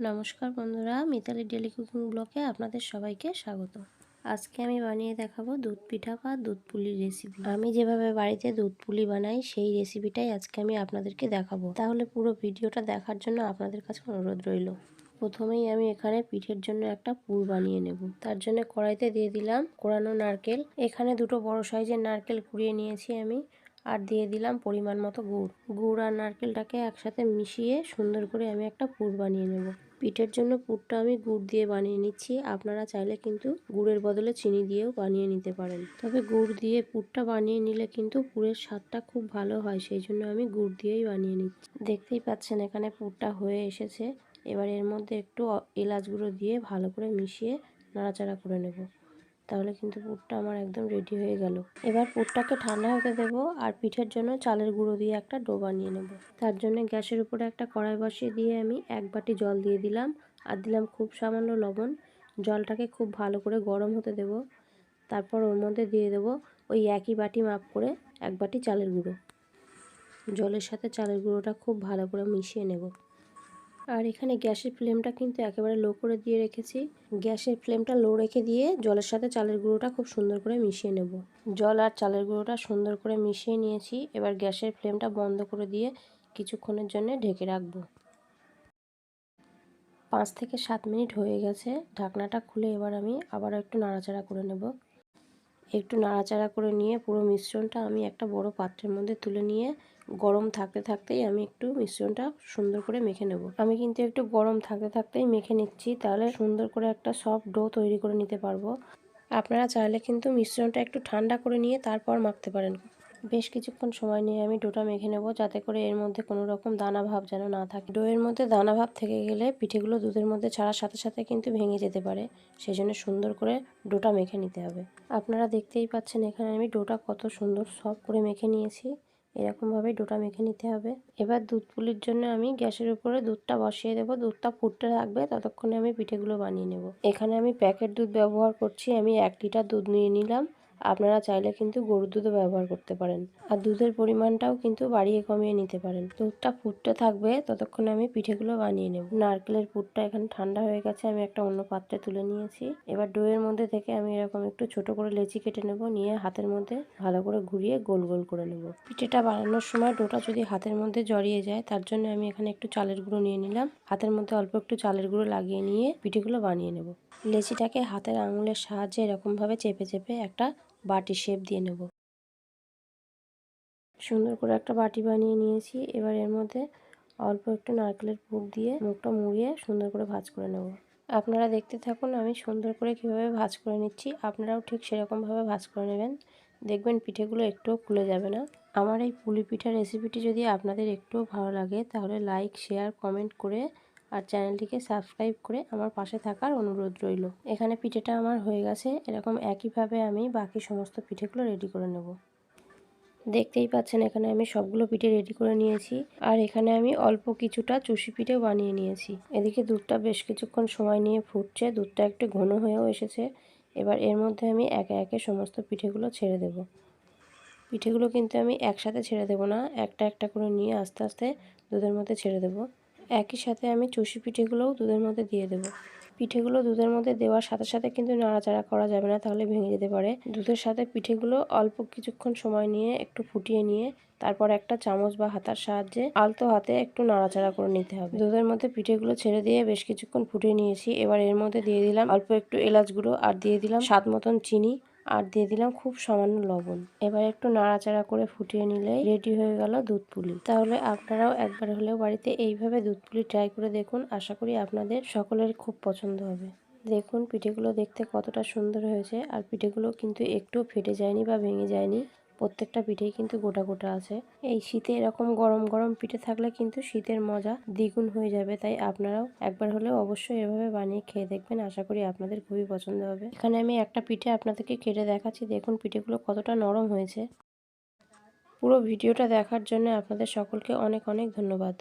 নমস্কার বন্ধুরা, Mitali daily cooking ব্লগে আপনাদের সবাইকে স্বাগত। আজকে আমি বানিয়ে দেখাবো দুধ পিঠা বা দুধ পুলির রেসিপি। আমি যেভাবে বাড়িতে দুধ পুলি বানাই সেই রেসিপিটাই আজকে আমি আপনাদেরকে দেখাবো। তাহলে পুরো ভিডিওটা দেখার জন্য আপনাদের কাছে অনুরোধ রইল। প্রথমেই আমি এখানে পিঠের জন্য একটা পুর বানিয়ে নেব। তার জন্য কড়াইতে দিয়ে দিলাম কোরানো নারকেল। এখানে দুটো বড় সাইজের নারকেল কুড়িয়ে নিয়েছি আমি। আর দিয়ে দিলাম পরিমাণ মতো গুড় আর নারকেলটাকে একসাথে মিশিয়ে সুন্দর করে আমি একটা পুর বানিয়ে নেব। পিঠের জন্য পুরটা আমি গুড় দিয়ে বানিয়ে নিচ্ছি। আপনারা চাইলে কিন্তু গুড়ের বদলে চিনি দিয়েও বানিয়ে নিতে পারেন, তবে গুড় দিয়ে পুরটা বানিয়ে নিলে কিন্তু পুরের স্বাদটা খুব ভালো হয়, সেই জন্য আমি গুড় দিয়েই বানিয়ে নিচ্ছি। দেখতেই পাচ্ছেন এখানে পুরটা হয়ে এসেছে। এবার এর মধ্যে একটু এলাচ গুঁড়ো দিয়ে ভালো করে মিশিয়ে নাড়াচাড়া করে নেব। তাহলে কিন্তু পুরটা আমার একদম রেডি হয়ে গেল। এবার পুরটাকে ঠান্ডা হতে দেব আর পিঠের জন্য চালের গুঁড়ো দিয়ে একটা ডো বানিয়ে নেব। তার জন্য গ্যাসের উপরে একটা কড়াই বসিয়ে দিয়ে আমি 1 বাটি জল দিয়ে দিলাম আর দিলাম খুব সামান্য লবণ। জলটাকে খুব ভালো করে গরম হতে দেব। তারপর ওর মধ্যে দিয়ে দেব ওই একই বাটি মাপ করে 1 বাটি চালের গুঁড়ো। জলের সাথে চালের গুঁড়োটা খুব ভালো করে মিশিয়ে নেব। আর এখানে গ্যাসের ফ্লেমটা কিন্তু একেবারে লো করে দিয়ে রেখেছি। গ্যাসের ফ্লেমটা লো রেখে দিয়ে জলের সাথে চালের গুঁড়োটা খুব সুন্দর করে মিশিয়ে নেব। জল আর চালের গুঁড়োটা সুন্দর করে মিশিয়ে নিয়েছি। এবার গ্যাসের ফ্লেমটা বন্ধ করে দিয়ে কিছুক্ষণের জন্য ঢেকে রাখবো। 5 থেকে 7 মিনিট হয়ে গেছে। ঢাকনাটা খুলে এবার আমি আবার একটু নাড়াচাড়া করে নেব। একটু নাড়াচাড়া করে নিয়ে পুরো মিশ্রণটা আমি একটা বড় পাত্রের মধ্যে তুলে নিয়ে গরম থাকতে থাকতেই আমি একটু মিশ্রণটা সুন্দর করে মেখে নেব। আমি কিন্তু একটু গরম থাকতে থাকতেই মেখে নিচ্ছি, তাহলে সুন্দর করে একটা সফট ডো তৈরি করে নিতে পারবো। আপনারা চাইলে কিন্তু মিশ্রণটা একটু ঠান্ডা করে নিয়ে তারপর মাখতে পারেন। বেশ কিছুক্ষণ সময় নিয়ে আমি ডোটা মেখে নেব, যাতে করে এর মধ্যে কোনো রকম দানা ভাব যেন না থাকে। ডোয়ের মধ্যে দানা ভাব থেকে গেলে পিঠেগুলো দুধের মধ্যে ছাড়ার সাথে সাথে কিন্তু ভেঙে যেতে পারে, সেই জন্য সুন্দর করে ডোটা মেখে নিতে হবে। আপনারা দেখতেই পাচ্ছেন এখানে আমি ডোটা কত সুন্দর সফট করে মেখে নিয়েছি। এরকমভাবে ডোটা মেখে নিতে হবে। এবার দুধ পুলির জন্য আমি গ্যাসের উপরে দুধটা বসিয়ে দেবো। দুধটা ফুটতে থাকবে, ততক্ষণে আমি পিঠেগুলো বানিয়ে নেব। এখানে আমি প্যাকেট দুধ ব্যবহার করছি। আমি 1 লিটার দুধ নিয়ে নিলাম। আপনারা চাইলে কিন্তু গরুর দুধও ব্যবহার করতে পারেন, আর দুধের পরিমাণটাও কিন্তু বাড়িয়ে কমিয়ে নিতে পারেন। দুধটা ফুটতে থাকবে, ততক্ষণে আমি পিঠেগুলো বানিয়ে নেব। নারকেলের পুরটা এখানে ঠান্ডা হয়ে গেছে, আমি একটা অন্য পাত্রে তুলে নিয়েছি। এবার ডোয়ের মধ্যে থেকে আমি এরকম একটু ছোট করে লেচি কেটে নেব, নিয়ে হাতের মধ্যে ভালো করে ঘুরিয়ে গোল গোল করে নেব। পিঠেটা বানানোর সময় ডোটা যদি হাতের মধ্যে জড়িয়ে যায়, তার জন্য আমি এখানে একটু চালের গুঁড়ো নিয়ে নিলাম। হাতের মধ্যে অল্প একটু চালের গুঁড়ো লাগিয়ে নিয়ে পিঠেগুলো বানিয়ে নেব। লেচিটাকে হাতের আঙুলের সাহায্যে এরকমভাবে চেপে চেপে একটা বাটি শেপ দিয়ে নেব। সুন্দর করে একটা বাটি বানিয়ে নিয়েছি। এবার এর মধ্যে অল্প একটু নারকেলের পুর দিয়ে মুখটা মুড়িয়ে সুন্দর করে ভাঁজ করে নেব। আপনারা দেখতে থাকুন আমি সুন্দর করে কিভাবে ভাঁজ করে নিচ্ছি। আপনারাও ঠিক সেরকমভাবে ভাঁজ করে নেবেন, দেখবেন পিঠেগুলো একটুও খুলে যাবে না। আমার এই পুলি পিঠার রেসিপিটি যদি আপনাদের একটুও ভালো লাগে, তাহলে লাইক, শেয়ার, কমেন্ট করে আর চ্যানেলটিকে সাবস্ক্রাইব করে আমার পাশে থাকার অনুরোধ রইল। এখানে পিঠেটা আমার হয়ে গেছে। এরকম একইভাবে আমি বাকি সমস্ত পিঠেগুলো রেডি করে নেব। দেখতেই পাচ্ছেন এখানে আমি সবগুলো পিঠে রেডি করে নিয়েছি। আর এখানে আমি অল্প কিছুটা চুষি পিঠেও বানিয়ে নিয়েছি। এদিকে দুধটা বেশ কিছুক্ষণ সময় নিয়ে ফুটছে, দুধটা একটু ঘন হয়েও এসেছে। এবার এর মধ্যে আমি একে একে সমস্ত পিঠেগুলো ছেড়ে দেব। পিঠেগুলো কিন্তু আমি একসাথে ছেড়ে দেব না, একটা একটা করে নিয়ে আস্তে আস্তে দুধের মধ্যে ছেড়ে দেব। একই সাথে আমি চুষি পিঠেগুলোও দুধের মধ্যে দিয়ে দেব। পিঠেগুলো দুধের মধ্যে দেওয়ার সাথে সাথে কিন্তু নাড়াচাড়া করা যাবে না, তাহলে ভেঙে যেতে পারে। দুধের সাথে পিঠেগুলো অল্প কিছুক্ষণ সময় নিয়ে একটু ফুটিয়ে নিয়ে তারপর একটা চামচ বা হাতার সাহায্যে আলতো হাতে একটু নাড়াচাড়া করে নিতে হবে। দুধের মধ্যে পিঠেগুলো ছেড়ে দিয়ে বেশ কিছুক্ষণ ফুটিয়ে নিয়েছি। এবার এর মধ্যে দিয়ে দিলাম অল্প একটু এলাচ গুঁড়ো, আর দিয়ে দিলাম স্বাদ মতন চিনি, আর দিয়ে দিলাম খুব সামান্য লবণ। এবার একটু নাড়াচাড়া করে ফুটিয়ে নিলেই রেডি হয়ে গেল দুধ পুলি। তাহলে আপনারাও একবার হলেও বাড়িতে এইভাবে দুধ পুলি ট্রাই করে দেখুন। আশা করি আপনাদের সকলের খুব পছন্দ হবে। দেখুন পিঠেগুলো দেখতে কতটা সুন্দর হয়েছে, আর পিঠেগুলো কিন্তু একটুও ফেটে যায়নি বা ভেঙে যায়নি। প্রত্যেকটা পিঠেই কিন্তু গোটা গোটা আছে। এই শীতে এরকম গরম গরম পিঠে থাকলে কিন্তু শীতের মজা দ্বিগুণ হয়ে যাবে। তাই আপনারাও একবার হলেও অবশ্যই এভাবে বানিয়ে খেয়ে দেখবেন। আশা করি আপনাদের খুবই পছন্দ হবে। এখানে আমি একটা পিঠে আপনাদেরকে কেটে দেখাচ্ছি। দেখুন পিঠেগুলো কতটা নরম হয়েছে। পুরো ভিডিওটা দেখার জন্য আপনাদের সকলকে অনেক অনেক ধন্যবাদ।